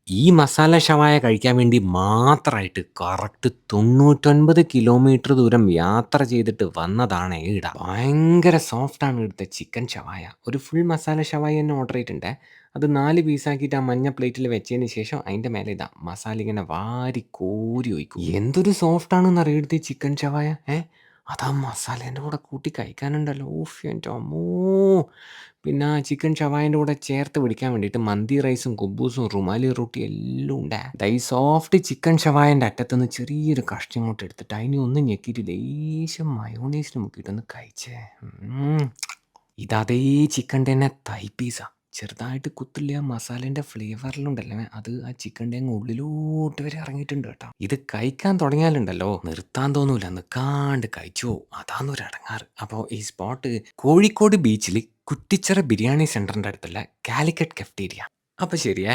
ഈ മസാല ഷവായ കഴിക്കാൻ വേണ്ടി മാത്രമായിട്ട് കറക്റ്റ് 99 കിലോമീറ്റർ ദൂരം യാത്ര ചെയ്തിട്ട് വന്നതാണ് ഈട. ഭയങ്കര സോഫ്റ്റാണ് ഇവിടുത്തെ ചിക്കൻ ഷവായ. ഒരു ഫുൾ മസാല ഷവായ തന്നെ ഓർഡർ ചെയ്തിട്ടുണ്ടേ. അത് 4 പീസാക്കിയിട്ട് ആ മഞ്ഞ പ്ലേറ്റിൽ വെച്ചതിന് ശേഷം അതിൻ്റെ മേലെ ഇതാ മസാല ഇങ്ങനെ വാരി കോരി ഒഴിക്കും. എന്തൊരു സോഫ്റ്റാണെന്നറിയോ ഇവിടുത്തെ ഈ ചിക്കൻ ഷവായ. അതാ മസാലേൻ്റെ കൂടെ കൂട്ടി കഴിക്കാനുണ്ടല്ലോ. ഓഫ് എൻ്റെ അമ്മോ! പിന്നെ ചിക്കൻ ഷവായേൻ്റെ കൂടെ ചേർത്ത് പിടിക്കാൻ വേണ്ടിയിട്ട് മന്തി റൈസും കുബൂസും റുമാലി റൊട്ടിയും എല്ലാം ഉണ്ട്. ദാ ഈ സോഫ്റ്റ് ചിക്കൻ ഷവായേൻ്റെ അറ്റത്തുനിന്ന് ചെറിയൊരു കഷ്ണം ഇങ്ങോട്ട് എടുത്തിട്ട് അതിനെ ഒന്ന് ഞെക്കിയിട്ട് ലേശം മയോണൈസിൽ മുക്കിയിട്ടൊന്ന് കഴിച്ചേ. ഇതതേ ചിക്കൻ്റെ തന്നെ തൈ പീസാ. ചെറുതായിട്ട് കുത്തില്ല ആ മസാലേൻ്റെ ഫ്ലേവറിലുണ്ടല്ലേ അത് ആ ചിക്കൻ്റെ അങ്ങ് ഉള്ളിലോട്ട് വരെ ഇറങ്ങിയിട്ടുണ്ട് കേട്ടോ. ഇത് കഴിക്കാൻ തുടങ്ങിയാലുണ്ടല്ലോ നിർത്താൻ തോന്നൂല, നിൽക്കാണ്ട് കഴിച്ചു പോവും. അതാന്നൊരു ഇടങ്ങാറ്. അപ്പോൾ ഈ സ്പോട്ട് കോഴിക്കോട് ബീച്ചിൽ കുറ്റിച്ചിറ ബിരിയാണി സെൻറ്ററിൻ്റെ അടുത്തുള്ള കാലിക്കറ്റ് കഫ്റ്റീരിയ. അപ്പോൾ ശരിയേ.